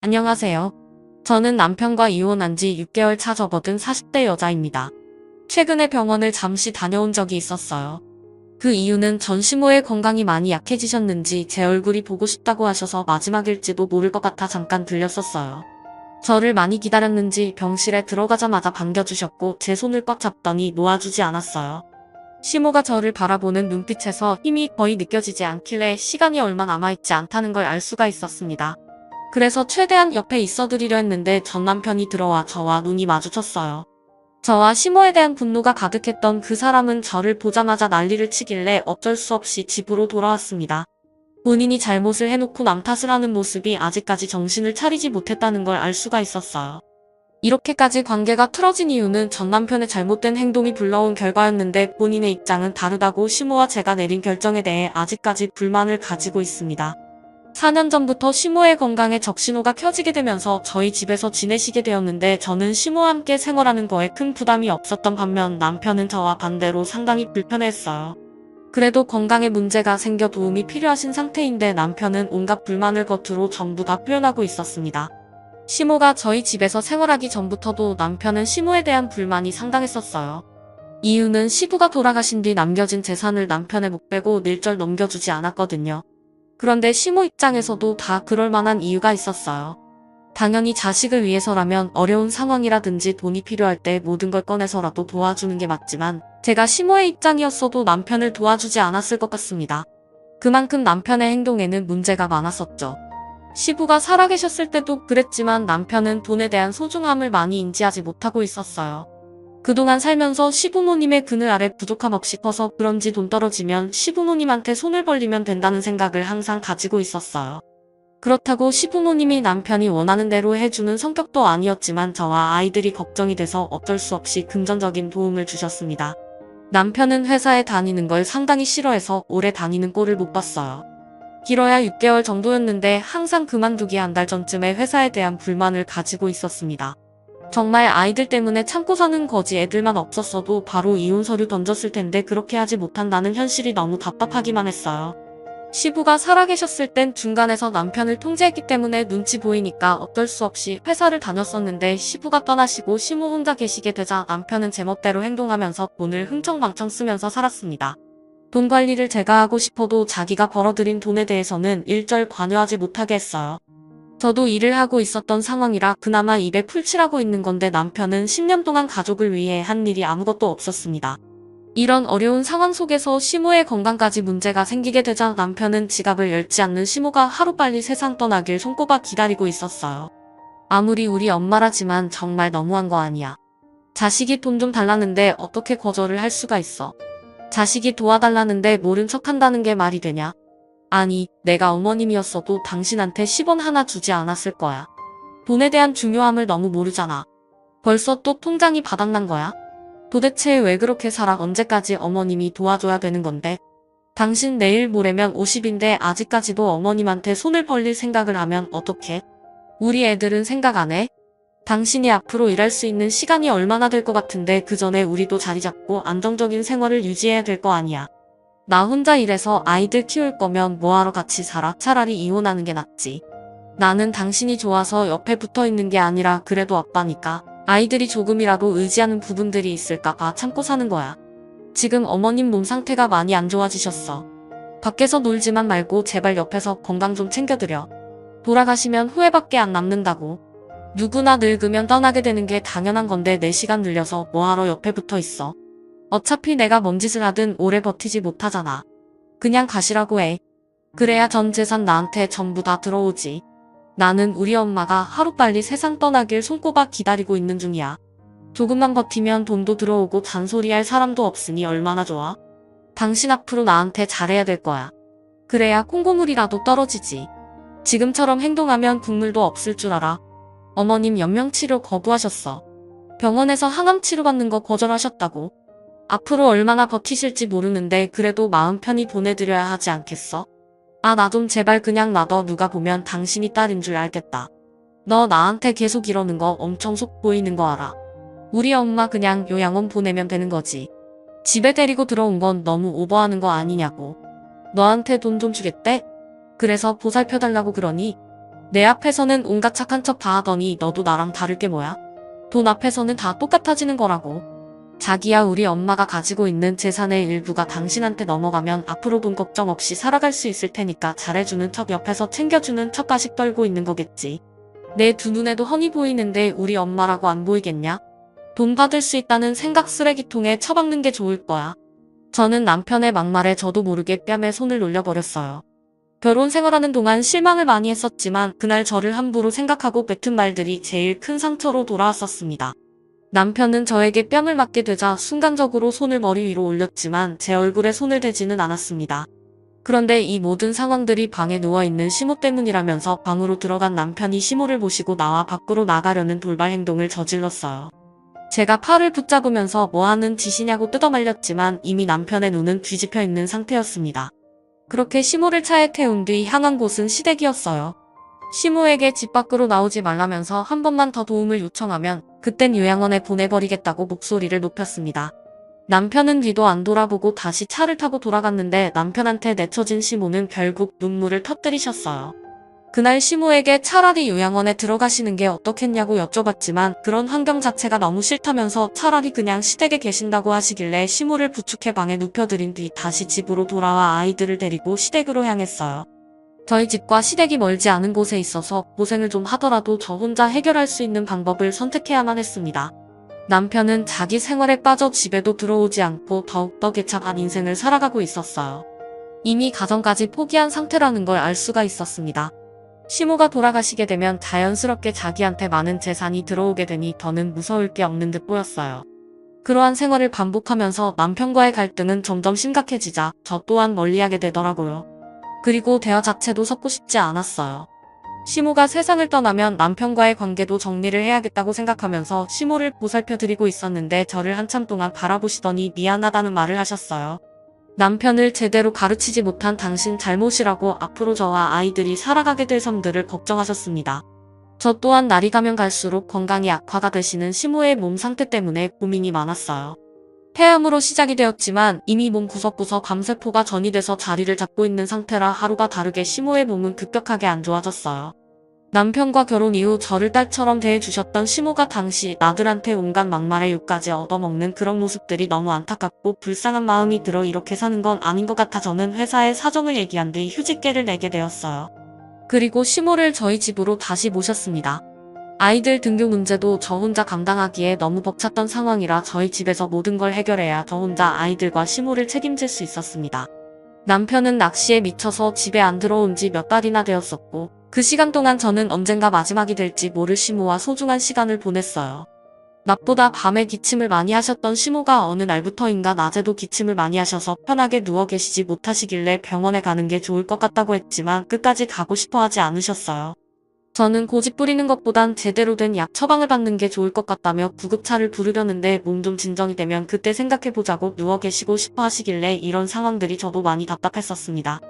안녕하세요. 저는 남편과 이혼한 지 6개월 차 접어든 40대 여자입니다. 최근에 병원을 잠시 다녀온 적이 있었어요. 그 이유는 전 시모의 건강이 많이 약해지셨는지 제 얼굴이 보고 싶다고 하셔서 마지막일지도 모를 것 같아 잠깐 들렸었어요. 저를 많이 기다렸는지 병실에 들어가자마자 반겨주셨고 제 손을 꽉 잡더니 놓아주지 않았어요. 시모가 저를 바라보는 눈빛에서 힘이 거의 느껴지지 않길래 시간이 얼마 남아있지 않다는 걸 알 수가 있었습니다. 그래서 최대한 옆에 있어드리려 했는데 전 남편이 들어와 저와 눈이 마주쳤어요. 저와 시모에 대한 분노가 가득했던 그 사람은 저를 보자마자 난리를 치길래 어쩔 수 없이 집으로 돌아왔습니다. 본인이 잘못을 해놓고 남 탓을 하는 모습이 아직까지 정신을 차리지 못했다는 걸 알 수가 있었어요. 이렇게까지 관계가 틀어진 이유는 전 남편의 잘못된 행동이 불러온 결과였는데 본인의 입장은 다르다고 시모와 제가 내린 결정에 대해 아직까지 불만을 가지고 있습니다. 4년 전부터 시모의 건강에 적신호가 켜지게 되면서 저희 집에서 지내시게 되었는데 저는 시모와 함께 생활하는 거에 큰 부담이 없었던 반면 남편은 저와 반대로 상당히 불편해했어요. 그래도 건강에 문제가 생겨 도움이 필요하신 상태인데 남편은 온갖 불만을 겉으로 전부 다 표현하고 있었습니다. 시모가 저희 집에서 생활하기 전부터도 남편은 시모에 대한 불만이 상당했었어요. 이유는 시부가 돌아가신 뒤 남겨진 재산을 남편의 목 빼고 일절 넘겨주지 않았거든요. 그런데 시모 입장에서도 다 그럴 만한 이유가 있었어요. 당연히 자식을 위해서라면 어려운 상황이라든지 돈이 필요할 때 모든 걸 꺼내서라도 도와주는 게 맞지만 제가 시모의 입장이었어도 남편을 도와주지 않았을 것 같습니다. 그만큼 남편의 행동에는 문제가 많았었죠. 시부가 살아계셨을 때도 그랬지만 남편은 돈에 대한 소중함을 많이 인지하지 못하고 있었어요. 그동안 살면서 시부모님의 그늘 아래 부족함 없이 커서 그런지 돈 떨어지면 시부모님한테 손을 벌리면 된다는 생각을 항상 가지고 있었어요. 그렇다고 시부모님이 남편이 원하는 대로 해주는 성격도 아니었지만 저와 아이들이 걱정이 돼서 어쩔 수 없이 금전적인 도움을 주셨습니다. 남편은 회사에 다니는 걸 상당히 싫어해서 오래 다니는 꼴을 못 봤어요. 길어야 6개월 정도였는데 항상 그만두기 한 달 전쯤에 회사에 대한 불만을 가지고 있었습니다. 정말 아이들 때문에 참고 사는 거지 애들만 없었어도 바로 이혼 서류 던졌을 텐데 그렇게 하지 못한다는 현실이 너무 답답하기만 했어요. 시부가 살아계셨을 땐 중간에서 남편을 통제했기 때문에 눈치 보이니까 어쩔 수 없이 회사를 다녔었는데 시부가 떠나시고 시모 혼자 계시게 되자 남편은 제멋대로 행동하면서 돈을 흥청망청 쓰면서 살았습니다. 돈 관리를 제가 하고 싶어도 자기가 벌어들인 돈에 대해서는 일절 관여하지 못하게 했어요. 저도 일을 하고 있었던 상황이라 그나마 입에 풀칠하고 있는 건데 남편은 10년 동안 가족을 위해 한 일이 아무것도 없었습니다. 이런 어려운 상황 속에서 시모의 건강까지 문제가 생기게 되자 남편은 지갑을 열지 않는 시모가 하루빨리 세상 떠나길 손꼽아 기다리고 있었어요. 아무리 우리 엄마라지만 정말 너무한 거 아니야. 자식이 돈 좀 달라는데 어떻게 거절을 할 수가 있어. 자식이 도와달라는데 모른 척한다는 게 말이 되냐. 아니, 내가 어머님이었어도 당신한테 10원 하나 주지 않았을 거야. 돈에 대한 중요함을 너무 모르잖아. 벌써 또 통장이 바닥난 거야? 도대체 왜 그렇게 살아? 언제까지 어머님이 도와줘야 되는 건데? 당신 내일 모레면 50인데 아직까지도 어머님한테 손을 벌릴 생각을 하면 어떡해? 우리 애들은 생각 안 해? 당신이 앞으로 일할 수 있는 시간이 얼마나 될 것 같은데 그 전에 우리도 자리 잡고 안정적인 생활을 유지해야 될 거 아니야. 나 혼자 일해서 아이들 키울 거면 뭐하러 같이 살아? 차라리 이혼하는 게 낫지. 나는 당신이 좋아서 옆에 붙어 있는 게 아니라 그래도 아빠니까 아이들이 조금이라도 의지하는 부분들이 있을까 봐 참고 사는 거야. 지금 어머님 몸 상태가 많이 안 좋아지셨어. 밖에서 놀지만 말고 제발 옆에서 건강 좀 챙겨드려. 돌아가시면 후회밖에 안 남는다고. 누구나 늙으면 떠나게 되는 게 당연한 건데 내 시간 늘려서 뭐하러 옆에 붙어 있어. 어차피 내가 뭔 짓을 하든 오래 버티지 못하잖아. 그냥 가시라고 해. 그래야 전 재산 나한테 전부 다 들어오지. 나는 우리 엄마가 하루빨리 세상 떠나길 손꼽아 기다리고 있는 중이야. 조금만 버티면 돈도 들어오고 잔소리할 사람도 없으니 얼마나 좋아. 당신 앞으로 나한테 잘해야 될 거야. 그래야 콩고물이라도 떨어지지. 지금처럼 행동하면 국물도 없을 줄 알아. 어머님 연명치료 거부하셨어. 병원에서 항암 치료받는 거 거절하셨다고. 앞으로 얼마나 버티실지 모르는데 그래도 마음 편히 보내드려야 하지 않겠어? 아, 나 좀 제발 그냥 놔둬. 누가 보면 당신이 딸인 줄 알겠다. 너 나한테 계속 이러는 거 엄청 속 보이는 거 알아. 우리 엄마 그냥 요양원 보내면 되는 거지. 집에 데리고 들어온 건 너무 오버하는 거 아니냐고. 너한테 돈 좀 주겠대? 그래서 보살펴달라고 그러니? 내 앞에서는 온갖 착한 척 다 하더니 너도 나랑 다를 게 뭐야? 돈 앞에서는 다 똑같아지는 거라고. 자기야, 우리 엄마가 가지고 있는 재산의 일부가 당신한테 넘어가면 앞으로 돈 걱정 없이 살아갈 수 있을 테니까 잘해주는 척 옆에서 챙겨주는 척 가식 떨고 있는 거겠지. 내 두 눈에도 훤히 보이는데 우리 엄마라고 안 보이겠냐? 돈 받을 수 있다는 생각 쓰레기통에 처박는 게 좋을 거야. 저는 남편의 막말에 저도 모르게 뺨에 손을 놀려버렸어요. 결혼 생활하는 동안 실망을 많이 했었지만 그날 저를 함부로 생각하고 뱉은 말들이 제일 큰 상처로 돌아왔었습니다. 남편은 저에게 뺨을 맞게 되자 순간적으로 손을 머리 위로 올렸지만 제 얼굴에 손을 대지는 않았습니다. 그런데 이 모든 상황들이 방에 누워있는 시모 때문이라면서 방으로 들어간 남편이 시모를 보시고 나와 밖으로 나가려는 돌발 행동을 저질렀어요. 제가 팔을 붙잡으면서 뭐하는 짓이냐고 뜯어말렸지만 이미 남편의 눈은 뒤집혀 있는 상태였습니다. 그렇게 시모를 차에 태운 뒤 향한 곳은 시댁이었어요. 시모에게 집 밖으로 나오지 말라면서 한 번만 더 도움을 요청하면 그땐 요양원에 보내버리겠다고 목소리를 높였습니다. 남편은 뒤도 안 돌아보고 다시 차를 타고 돌아갔는데 남편한테 내쳐진 시모는 결국 눈물을 터뜨리셨어요. 그날 시모에게 차라리 요양원에 들어가시는 게 어떻겠냐고 여쭤봤지만 그런 환경 자체가 너무 싫다면서 차라리 그냥 시댁에 계신다고 하시길래 시모를 부축해 방에 눕혀드린 뒤 다시 집으로 돌아와 아이들을 데리고 시댁으로 향했어요. 저희 집과 시댁이 멀지 않은 곳에 있어서 고생을 좀 하더라도 저 혼자 해결할 수 있는 방법을 선택해야만 했습니다. 남편은 자기 생활에 빠져 집에도 들어오지 않고 더욱더 개척한 인생을 살아가고 있었어요. 이미 가정까지 포기한 상태라는 걸 알 수가 있었습니다. 시모가 돌아가시게 되면 자연스럽게 자기한테 많은 재산이 들어오게 되니 더는 무서울 게 없는 듯 보였어요. 그러한 생활을 반복하면서 남편과의 갈등은 점점 심각해지자 저 또한 멀리하게 되더라고요. 그리고 대화 자체도 섞고 싶지 않았어요. 시모가 세상을 떠나면 남편과의 관계도 정리를 해야겠다고 생각하면서 시모를 보살펴드리고 있었는데 저를 한참 동안 바라보시더니 미안하다는 말을 하셨어요. 남편을 제대로 가르치지 못한 당신 잘못이라고 앞으로 저와 아이들이 살아가게 될 섬들을 걱정하셨습니다. 저 또한 날이 가면 갈수록 건강이 악화가 되시는 시모의 몸 상태 때문에 고민이 많았어요. 폐암으로 시작이 되었지만 이미 몸 구석구석 암세포가 전이돼서 자리를 잡고 있는 상태라 하루가 다르게 시모의 몸은 급격하게 안 좋아졌어요. 남편과 결혼 이후 저를 딸처럼 대해주셨던 시모가 당시 나들한테 온갖 막말에 욕까지 얻어먹는 그런 모습들이 너무 안타깝고 불쌍한 마음이 들어 이렇게 사는 건 아닌 것 같아 저는 회사에 사정을 얘기한 뒤 휴직계를 내게 되었어요. 그리고 시모를 저희 집으로 다시 모셨습니다. 아이들 등교 문제도 저 혼자 감당하기에 너무 벅찼던 상황이라 저희 집에서 모든 걸 해결해야 저 혼자 아이들과 시모를 책임질 수 있었습니다. 남편은 낚시에 미쳐서 집에 안 들어온 지 몇 달이나 되었었고 그 시간 동안 저는 언젠가 마지막이 될지 모를 시모와 소중한 시간을 보냈어요. 낮보다 밤에 기침을 많이 하셨던 시모가 어느 날부터인가 낮에도 기침을 많이 하셔서 편하게 누워 계시지 못하시길래 병원에 가는 게 좋을 것 같다고 했지만 끝까지 가고 싶어 하지 않으셨어요. 저는 고집 부리는 것보단 제대로 된 약 처방을 받는 게 좋을 것 같다며 구급차를 부르려는데 몸 좀 진정이 되면 그때 생각해보자고 누워 계시고 싶어 하시길래 이런 상황들이 저도 많이 답답했었습니다.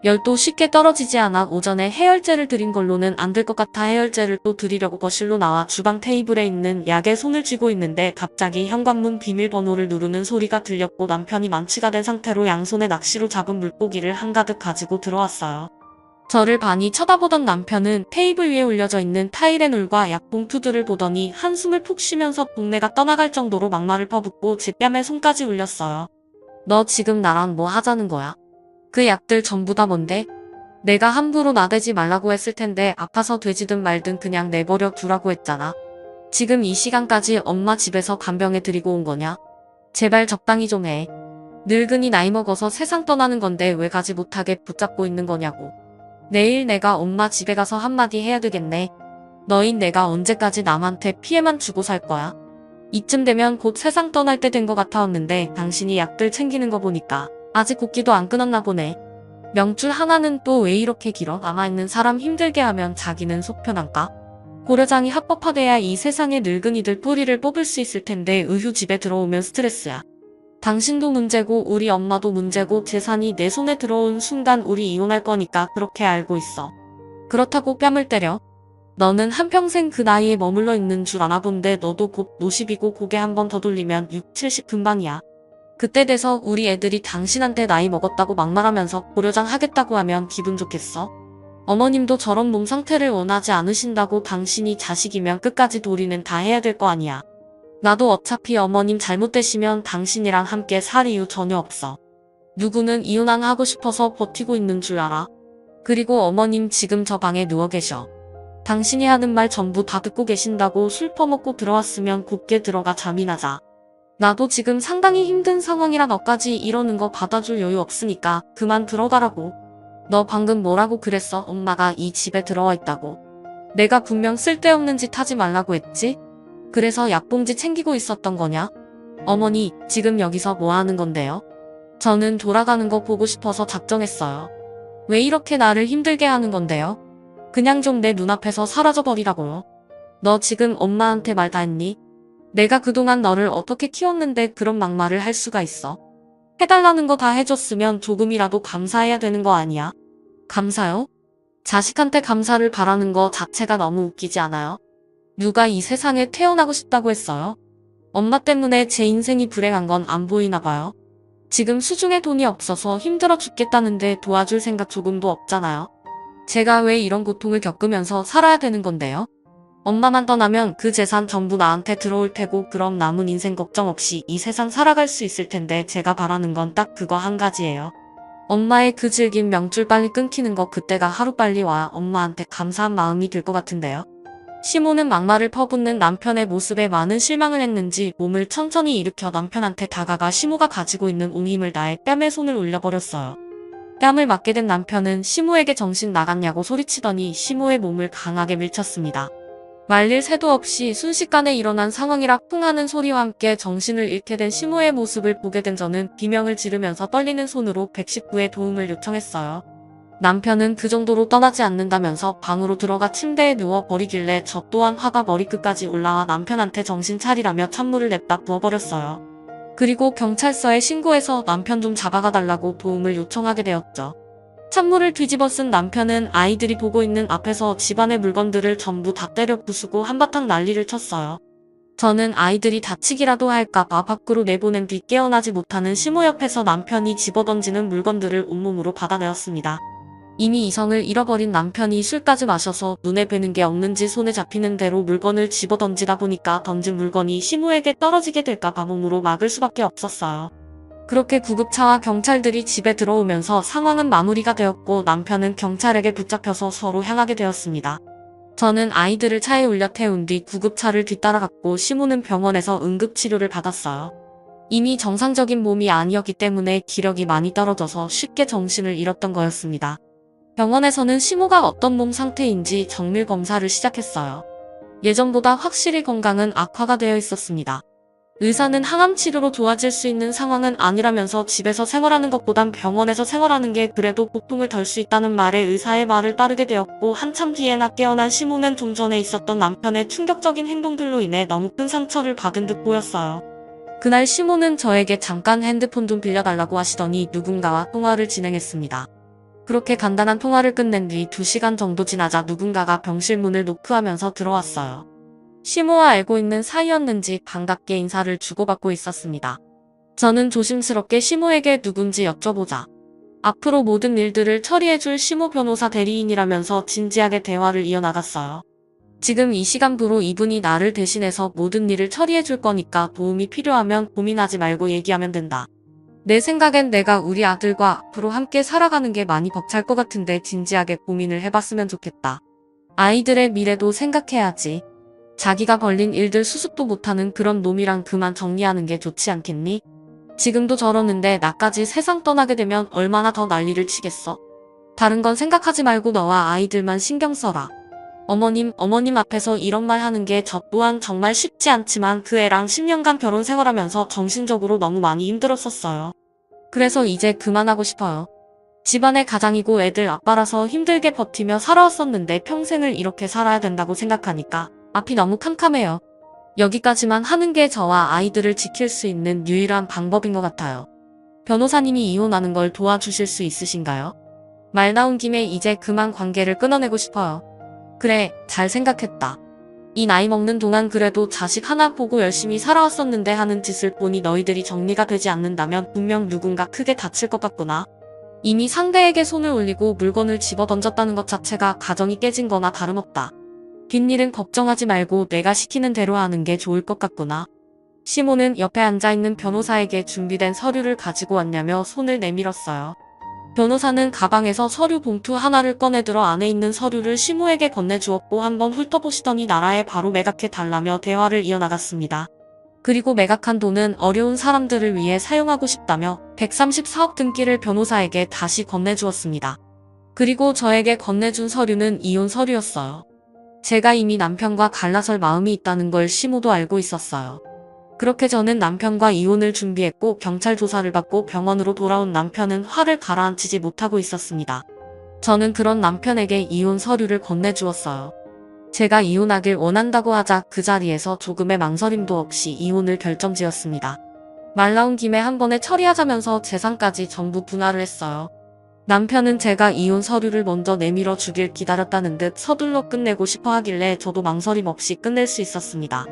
열도 쉽게 떨어지지 않아 오전에 해열제를 드린 걸로는 안 될 것 같아 해열제를 또 드리려고 거실로 나와 주방 테이블에 있는 약에 손을 쥐고 있는데 갑자기 현관문 비밀번호를 누르는 소리가 들렸고 남편이 만취가 된 상태로 양손에 낚시로 잡은 물고기를 한가득 가지고 들어왔어요. 저를 많이 쳐다보던 남편은 테이블 위에 올려져 있는 타이레놀과 약봉투들을 보더니 한숨을 푹 쉬면서 동네가 떠나갈 정도로 막말을 퍼붓고 제 뺨에 손까지 올렸어요. 너 지금 나랑 뭐 하자는 거야? 그 약들 전부 다 뭔데? 내가 함부로 나대지 말라고 했을 텐데 아파서 되지든 말든 그냥 내버려 두라고 했잖아. 지금 이 시간까지 엄마 집에서 간병해 드리고 온 거냐? 제발 적당히 좀 해. 늙은이 나이 먹어서 세상 떠나는 건데 왜 가지 못하게 붙잡고 있는 거냐고. 내일 내가 엄마 집에 가서 한마디 해야 되겠네. 너인 내가 언제까지 남한테 피해만 주고 살 거야? 이쯤 되면 곧 세상 떠날 때 된 것 같았는데 당신이 약들 챙기는 거 보니까 아직 곡기도 안 끊었나 보네. 명줄 하나는 또 왜 이렇게 길어? 남아있는 사람 힘들게 하면 자기는 속 편한가? 고려장이 합법화돼야 이 세상의 늙은이들 뿌리를 뽑을 수 있을 텐데 의휴 집에 들어오면 스트레스야. 당신도 문제고 우리 엄마도 문제고 재산이 내 손에 들어온 순간 우리 이혼할 거니까 그렇게 알고 있어. 그렇다고 뺨을 때려? 너는 한평생 그 나이에 머물러 있는 줄 아나 본데 너도 곧 노십이고 고개 한 번 더 돌리면 6, 70 금방이야. 그때 돼서 우리 애들이 당신한테 나이 먹었다고 막말하면서 고려장 하겠다고 하면 기분 좋겠어? 어머님도 저런 몸 상태를 원하지 않으신다고 당신이 자식이면 끝까지 도리는 다 해야 될 거 아니야. 나도 어차피 어머님 잘못되시면 당신이랑 함께 살 이유 전혀 없어. 누구는 이혼 안 하고 싶어서 버티고 있는 줄 알아. 그리고 어머님 지금 저 방에 누워 계셔. 당신이 하는 말 전부 다 듣고 계신다고 술 퍼먹고 들어왔으면 곱게 들어가 잠이나 자. 나도 지금 상당히 힘든 상황이라 너까지 이러는 거 받아줄 여유 없으니까 그만 들어가라고. 너 방금 뭐라고 그랬어? 엄마가 이 집에 들어와 있다고. 내가 분명 쓸데없는 짓 하지 말라고 했지? 그래서 약봉지 챙기고 있었던 거냐? 어머니, 지금 여기서 뭐 하는 건데요? 저는 돌아가는 거 보고 싶어서 작정했어요. 왜 이렇게 나를 힘들게 하는 건데요? 그냥 좀 내 눈앞에서 사라져버리라고요. 너 지금 엄마한테 말 다 했니? 내가 그동안 너를 어떻게 키웠는데 그런 막말을 할 수가 있어? 해달라는 거 다 해줬으면 조금이라도 감사해야 되는 거 아니야? 감사요? 자식한테 감사를 바라는 거 자체가 너무 웃기지 않아요? 누가 이 세상에 태어나고 싶다고 했어요? 엄마 때문에 제 인생이 불행한 건 안 보이나 봐요. 지금 수중에 돈이 없어서 힘들어 죽겠다는데 도와줄 생각 조금도 없잖아요. 제가 왜 이런 고통을 겪으면서 살아야 되는 건데요? 엄마만 떠나면 그 재산 전부 나한테 들어올 테고 그럼 남은 인생 걱정 없이 이 세상 살아갈 수 있을 텐데 제가 바라는 건 딱 그거 한 가지예요. 엄마의 그 질긴 명줄 빨리 끊기는 거 그때가 하루빨리 와야 엄마한테 감사한 마음이 들 것 같은데요. 시모는 막말을 퍼붓는 남편의 모습에 많은 실망을 했는지 몸을 천천히 일으켜 남편한테 다가가 시모가 가지고 있는 온 힘을 다해 뺨에 손을 올려버렸어요. 뺨을 맞게 된 남편은 시모에게 정신 나갔냐고 소리치더니 시모의 몸을 강하게 밀쳤습니다. 말릴 새도 없이 순식간에 일어난 상황이라 쿵 하는 소리와 함께 정신을 잃게 된 시모의 모습을 보게 된 저는 비명을 지르면서 떨리는 손으로 119에 도움을 요청했어요. 남편은 그 정도로 떠나지 않는다면서 방으로 들어가 침대에 누워 버리길래 저 또한 화가 머리끝까지 올라와 남편한테 정신 차리라며 찬물을 냅다 부어버렸어요. 그리고 경찰서에 신고해서 남편 좀 잡아가 달라고 도움을 요청하게 되었죠. 찬물을 뒤집어 쓴 남편은 아이들이 보고 있는 앞에서 집안의 물건들을 전부 다 때려 부수고 한바탕 난리를 쳤어요. 저는 아이들이 다치기라도 할까봐 밖으로 내보낸 뒤 깨어나지 못하는 시모 옆에서 남편이 집어던지는 물건들을 온몸으로 받아내었습니다. 이미 이성을 잃어버린 남편이 술까지 마셔서 눈에 뵈는 게 없는지 손에 잡히는 대로 물건을 집어던지다 보니까 던진 물건이 시모에게 떨어지게 될까봐 몸으로 막을 수밖에 없었어요. 그렇게 구급차와 경찰들이 집에 들어오면서 상황은 마무리가 되었고 남편은 경찰에게 붙잡혀서 서로 향하게 되었습니다. 저는 아이들을 차에 올려 태운 뒤 구급차를 뒤따라갔고 시모는 병원에서 응급치료를 받았어요. 이미 정상적인 몸이 아니었기 때문에 기력이 많이 떨어져서 쉽게 정신을 잃었던 거였습니다. 병원에서는 시모가 어떤 몸 상태인지 정밀 검사를 시작했어요. 예전보다 확실히 건강은 악화가 되어 있었습니다. 의사는 항암 치료로 좋아질 수 있는 상황은 아니라면서 집에서 생활하는 것보단 병원에서 생활하는 게 그래도 고통을 덜 수 있다는 말에 의사의 말을 따르게 되었고 한참 뒤에나 깨어난 시모는 좀 전에 있었던 남편의 충격적인 행동들로 인해 너무 큰 상처를 받은 듯 보였어요. 그날 시모는 저에게 잠깐 핸드폰 좀 빌려달라고 하시더니 누군가와 통화를 진행했습니다. 그렇게 간단한 통화를 끝낸 뒤 2시간 정도 지나자 누군가가 병실 문을 노크하면서 들어왔어요. 시모와 알고 있는 사이였는지 반갑게 인사를 주고받고 있었습니다. 저는 조심스럽게 시모에게 누군지 여쭤보자 앞으로 모든 일들을 처리해줄 시모 변호사 대리인이라면서 진지하게 대화를 이어나갔어요. 지금 이 시간부로 이분이 나를 대신해서 모든 일을 처리해줄 거니까 도움이 필요하면 고민하지 말고 얘기하면 된다. 내 생각엔 내가 우리 아들과 앞으로 함께 살아가는 게 많이 벅찰 것 같은데 진지하게 고민을 해봤으면 좋겠다. 아이들의 미래도 생각해야지. 자기가 벌린 일들 수습도 못하는 그런 놈이랑 그만 정리하는 게 좋지 않겠니? 지금도 저러는데 나까지 세상 떠나게 되면 얼마나 더 난리를 치겠어? 다른 건 생각하지 말고 너와 아이들만 신경 써라. 어머님 앞에서 이런 말 하는 게 저 또한 정말 쉽지 않지만 그 애랑 10년간 결혼 생활하면서 정신적으로 너무 많이 힘들었었어요. 그래서 이제 그만하고 싶어요. 집안의 가장이고 애들 아빠라서 힘들게 버티며 살아왔었는데 평생을 이렇게 살아야 된다고 생각하니까 앞이 너무 캄캄해요. 여기까지만 하는 게 저와 아이들을 지킬 수 있는 유일한 방법인 것 같아요. 변호사님이 이혼하는 걸 도와주실 수 있으신가요? 말 나온 김에 이제 그만 관계를 끊어내고 싶어요. 그래, 잘 생각했다. 이 나이 먹는 동안 그래도 자식 하나 보고 열심히 살아왔었는데 하는 짓을 보니 너희들이 정리가 되지 않는다면 분명 누군가 크게 다칠 것 같구나. 이미 상대에게 손을 올리고 물건을 집어 던졌다는 것 자체가 가정이 깨진 거나 다름없다. 뒷일은 걱정하지 말고 내가 시키는 대로 하는 게 좋을 것 같구나. 시모는 옆에 앉아있는 변호사에게 준비된 서류를 가지고 왔냐며 손을 내밀었어요. 변호사는 가방에서 서류 봉투 하나를 꺼내들어 안에 있는 서류를 시모에게 건네주었고 한번 훑어보시더니 나라에 바로 매각해 달라며 대화를 이어나갔습니다. 그리고 매각한 돈은 어려운 사람들을 위해 사용하고 싶다며 134억 등기를 변호사에게 다시 건네주었습니다. 그리고 저에게 건네준 서류는 이혼 서류였어요. 제가 이미 남편과 갈라설 마음이 있다는 걸 시모도 알고 있었어요. 그렇게 저는 남편과 이혼을 준비했고 경찰 조사를 받고 병원으로 돌아온 남편은 화를 가라앉히지 못하고 있었습니다. 저는 그런 남편에게 이혼 서류를 건네주었어요. 제가 이혼하길 원한다고 하자 그 자리에서 조금의 망설임도 없이 이혼을 결정지었습니다. 말 나온 김에 한 번에 처리하자면서 재산까지 전부 분할을 했어요. 남편은 제가 이혼 서류를 먼저 내밀어 주길 기다렸다는 듯 서둘러 끝내고 싶어 하길래 저도 망설임 없이 끝낼 수 있었습니다.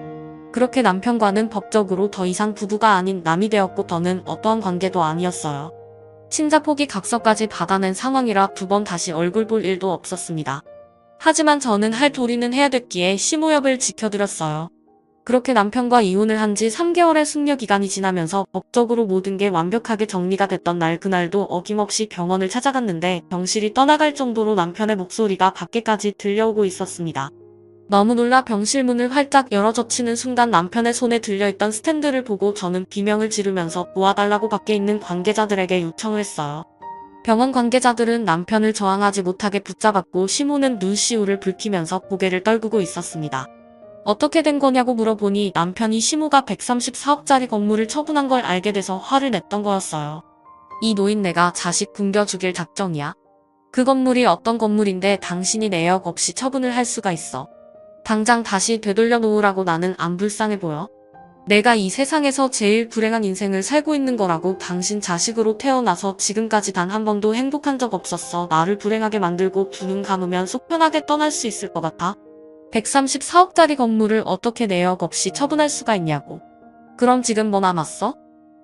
그렇게 남편과는 법적으로 더 이상 부부가 아닌 남이 되었고 더는 어떠한 관계도 아니었어요. 친자 포기 각서까지 받아낸 상황이라 두 번 다시 얼굴 볼 일도 없었습니다. 하지만 저는 할 도리는 해야 됐기에 시모협을 지켜드렸어요. 그렇게 남편과 이혼을 한 지 3개월의 숙려기간이 지나면서 법적으로 모든 게 완벽하게 정리가 됐던 날 그날도 어김없이 병원을 찾아갔는데 병실이 떠나갈 정도로 남편의 목소리가 밖에까지 들려오고 있었습니다. 너무 놀라 병실 문을 활짝 열어 젖히는 순간 남편의 손에 들려있던 스탠드를 보고 저는 비명을 지르면서 도와달라고 밖에 있는 관계자들에게 요청을 했어요. 병원 관계자들은 남편을 저항하지 못하게 붙잡았고 시모는 눈시울을 붉히면서 고개를 떨구고 있었습니다. 어떻게 된 거냐고 물어보니 남편이 시모가 134억짜리 건물을 처분한 걸 알게 돼서 화를 냈던 거였어요. 이 노인네가 자식 굶겨 죽일 작정이야? 그 건물이 어떤 건물인데 당신이 내역 없이 처분을 할 수가 있어. 당장 다시 되돌려 놓으라고. 나는 안 불쌍해 보여? 내가 이 세상에서 제일 불행한 인생을 살고 있는 거라고. 당신 자식으로 태어나서 지금까지 단 한 번도 행복한 적 없었어. 나를 불행하게 만들고 두 눈 감으면 속 편하게 떠날 수 있을 것 같아? 134억짜리 건물을 어떻게 내역 없이 처분할 수가 있냐고. 그럼 지금 뭐 남았어?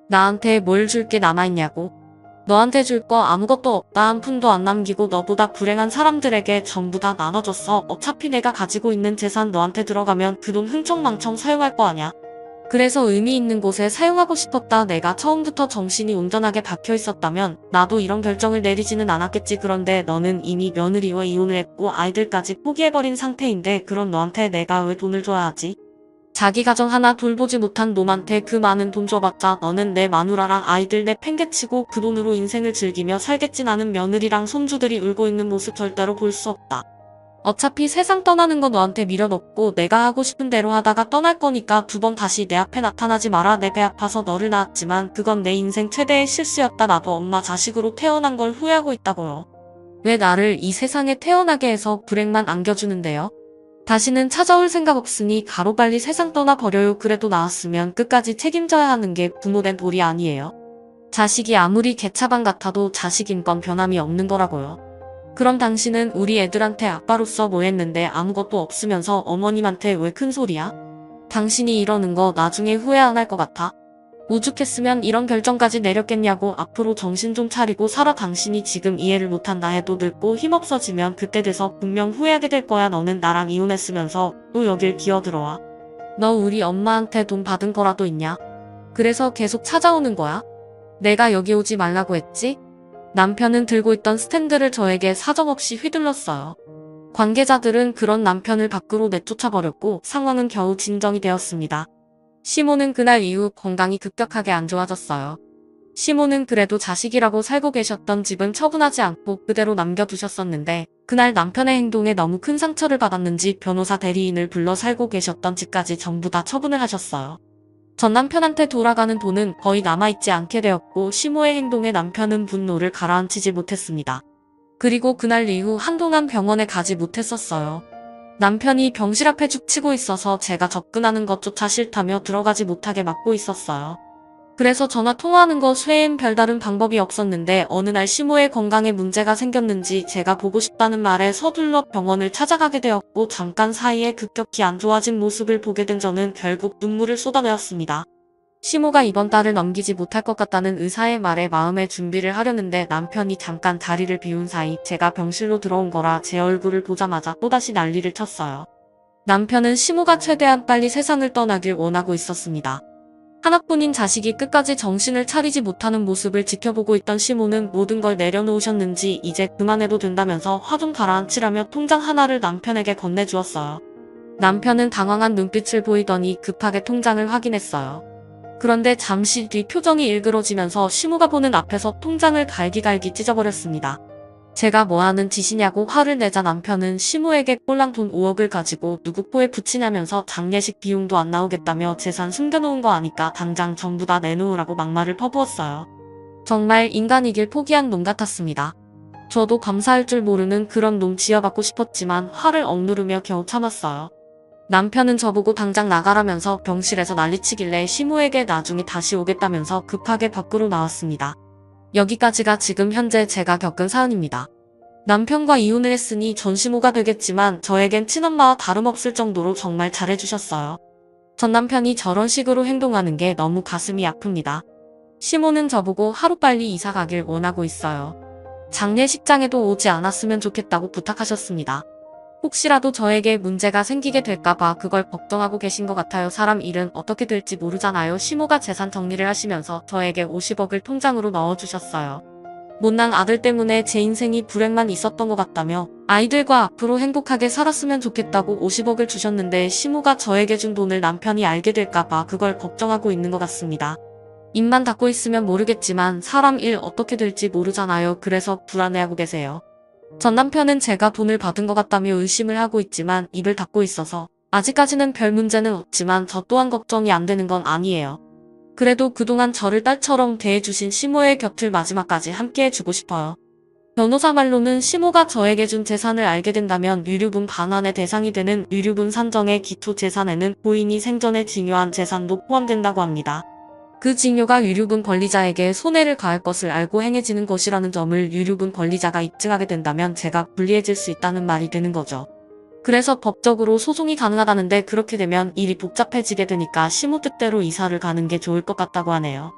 나한테 뭘 줄 게 남아있냐고. 너한테 줄 거 아무것도 없다. 한 푼도 안 남기고 너보다 불행한 사람들에게 전부 다 나눠줬어. 어차피 내가 가지고 있는 재산 너한테 들어가면 그 돈 흥청망청 사용할 거 아냐. 그래서 의미 있는 곳에 사용하고 싶었다. 내가 처음부터 정신이 온전하게 박혀 있었다면 나도 이런 결정을 내리지는 않았겠지. 그런데 너는 이미 며느리와 이혼을 했고 아이들까지 포기해버린 상태인데 그런 너한테 내가 왜 돈을 줘야 하지? 자기 가정 하나 돌보지 못한 놈한테 그 많은 돈 줘봤자 너는 내 마누라랑 아이들 내팽개치고 그 돈으로 인생을 즐기며 살겠지. 나는 며느리랑 손주들이 울고 있는 모습 절대로 볼 수 없다. 어차피 세상 떠나는 거 너한테 밀어넣고 내가 하고 싶은 대로 하다가 떠날 거니까 두 번 다시 내 앞에 나타나지 마라. 내 배 아파서 너를 낳았지만 그건 내 인생 최대의 실수였다. 나도 엄마 자식으로 태어난 걸 후회하고 있다고요. 왜 나를 이 세상에 태어나게 해서 불행만 안겨주는데요? 다시는 찾아올 생각 없으니 가로발리 세상 떠나버려요. 그래도 나았으면 끝까지 책임져야 하는 게 부모된 도리 아니에요. 자식이 아무리 개차반 같아도 자식인 건 변함이 없는 거라고요. 그럼 당신은 우리 애들한테 아빠로서 뭐 했는데 아무것도 없으면서 어머님한테 왜 큰 소리야? 당신이 이러는 거 나중에 후회 안 할 것 같아? 오죽했으면 이런 결정까지 내렸겠냐고. 앞으로 정신 좀 차리고 살아. 당신이 지금 이해를 못한다 해도 늙고 힘없어지면 그때 돼서 분명 후회하게 될 거야. 너는 나랑 이혼했으면서 또 여길 기어들어와. 너 우리 엄마한테 돈 받은 거라도 있냐? 그래서 계속 찾아오는 거야? 내가 여기 오지 말라고 했지? 남편은 들고 있던 스탠드를 저에게 사정없이 휘둘렀어요. 관계자들은 그런 남편을 밖으로 내쫓아버렸고 상황은 겨우 진정이 되었습니다. 시모는 그날 이후 건강이 급격하게 안 좋아졌어요. 시모는 그래도 자식이라고 살고 계셨던 집은 처분하지 않고 그대로 남겨두셨었는데 그날 남편의 행동에 너무 큰 상처를 받았는지 변호사 대리인을 불러 살고 계셨던 집까지 전부 다 처분을 하셨어요. 전 남편한테 돌아가는 돈은 거의 남아있지 않게 되었고 시모의 행동에 남편은 분노를 가라앉히지 못했습니다. 그리고 그날 이후 한동안 병원에 가지 못했었어요. 남편이 병실 앞에 죽치고 있어서 제가 접근하는 것조차 싫다며 들어가지 못하게 막고 있었어요. 그래서 전화 통화하는 것 외엔 별다른 방법이 없었는데 어느 날 시모의 건강에 문제가 생겼는지 제가 보고 싶다는 말에 서둘러 병원을 찾아가게 되었고 잠깐 사이에 급격히 안 좋아진 모습을 보게 된 저는 결국 눈물을 쏟아내었습니다. 시모가 이번 달을 넘기지 못할 것 같다는 의사의 말에 마음의 준비를 하려는데 남편이 잠깐 자리를 비운 사이 제가 병실로 들어온 거라 제 얼굴을 보자마자 또다시 난리를 쳤어요. 남편은 시모가 최대한 빨리 세상을 떠나길 원하고 있었습니다. 하나뿐인 자식이 끝까지 정신을 차리지 못하는 모습을 지켜보고 있던 시모는 모든 걸 내려놓으셨는지 이제 그만해도 된다면서 화 좀 가라앉히라며 통장 하나를 남편에게 건네주었어요. 남편은 당황한 눈빛을 보이더니 급하게 통장을 확인했어요. 그런데 잠시 뒤 표정이 일그러지면서 시모가 보는 앞에서 통장을 갈기갈기 찢어버렸습니다. 제가 뭐하는 짓이냐고 화를 내자 남편은 시모에게 꼴랑 돈 5억을 가지고 누구 코에 붙이냐면서 장례식 비용도 안 나오겠다며 재산 숨겨놓은 거 아니까 당장 전부 다 내놓으라고 막말을 퍼부었어요. 정말 인간이길 포기한 놈 같았습니다. 저도 감사할 줄 모르는 그런 놈 지어받고 싶었지만 화를 억누르며 겨우 참았어요. 남편은 저보고 당장 나가라면서 병실에서 난리치길래 시모에게 나중에 다시 오겠다면서 급하게 밖으로 나왔습니다. 여기까지가 지금 현재 제가 겪은 사연입니다. 남편과 이혼을 했으니 전시모가 되겠지만 저에겐 친엄마와 다름없을 정도로 정말 잘해주셨어요. 전 남편이 저런 식으로 행동하는 게 너무 가슴이 아픕니다. 시모는 저보고 하루빨리 이사 가길 원하고 있어요. 장례식장에도 오지 않았으면 좋겠다고 부탁하셨습니다. 혹시라도 저에게 문제가 생기게 될까봐 그걸 걱정하고 계신 것 같아요. 사람 일은 어떻게 될지 모르잖아요. 시모가 재산 정리를 하시면서 저에게 50억을 통장으로 넣어주셨어요. 못난 아들 때문에 제 인생이 불행만 있었던 것 같다며 아이들과 앞으로 행복하게 살았으면 좋겠다고 50억을 주셨는데 시모가 저에게 준 돈을 남편이 알게 될까봐 그걸 걱정하고 있는 것 같습니다. 입만 닫고 있으면 모르겠지만 사람 일 어떻게 될지 모르잖아요. 그래서 불안해하고 계세요. 전 남편은 제가 돈을 받은 것 같다며 의심을 하고 있지만 입을 닫고 있어서 아직까지는 별 문제는 없지만 저 또한 걱정이 안 되는 건 아니에요. 그래도 그동안 저를 딸처럼 대해주신 시모의 곁을 마지막까지 함께해주고 싶어요. 변호사 말로는 시모가 저에게 준 재산을 알게 된다면 유류분 반환의 대상이 되는 유류분 산정의 기초 재산에는 고인이 생전에 징여한 재산도 포함된다고 합니다. 그 징요가 유류분 권리자에게 손해를 가할 것을 알고 행해지는 것이라는 점을 유류분 권리자가 입증하게 된다면 제가 불리해질 수 있다는 말이 되는 거죠. 그래서 법적으로 소송이 가능하다는데 그렇게 되면 일이 복잡해지게 되니까 시모 뜻대로 이사를 가는 게 좋을 것 같다고 하네요.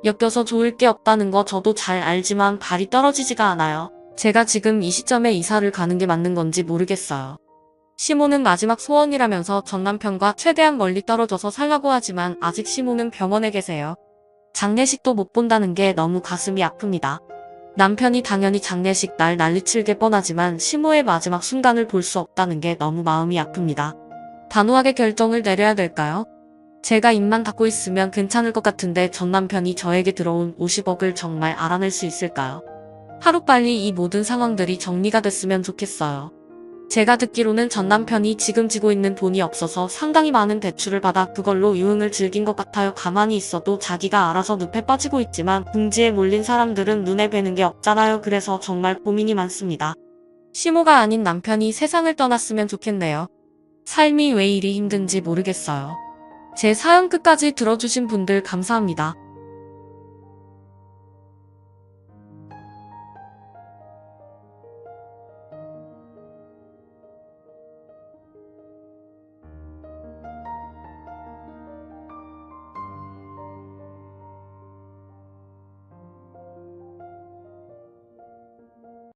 엮여서 좋을 게 없다는 거 저도 잘 알지만 발이 떨어지지가 않아요. 제가 지금 이 시점에 이사를 가는 게 맞는 건지 모르겠어요. 시모는 마지막 소원이라면서 전 남편과 최대한 멀리 떨어져서 살라고 하지만 아직 시모는 병원에 계세요. 장례식도 못 본다는 게 너무 가슴이 아픕니다. 남편이 당연히 장례식 날 난리칠게 뻔하지만 시모의 마지막 순간을 볼 수 없다는 게 너무 마음이 아픕니다. 단호하게 결정을 내려야 될까요? 제가 입만 닫고 있으면 괜찮을 것 같은데 전 남편이 저에게 들어온 50억을 정말 알아낼 수 있을까요? 하루빨리 이 모든 상황들이 정리가 됐으면 좋겠어요. 제가 듣기로는 전 남편이 지금 지고 있는 돈이 없어서 상당히 많은 대출을 받아 그걸로 유흥을 즐긴 것 같아요. 가만히 있어도 자기가 알아서 늪에 빠지고 있지만 궁지에 몰린 사람들은 눈에 뵈는 게 없잖아요. 그래서 정말 고민이 많습니다. 시모가 아닌 남편이 세상을 떠났으면 좋겠네요. 삶이 왜 이리 힘든지 모르겠어요. 제 사연 끝까지 들어주신 분들 감사합니다.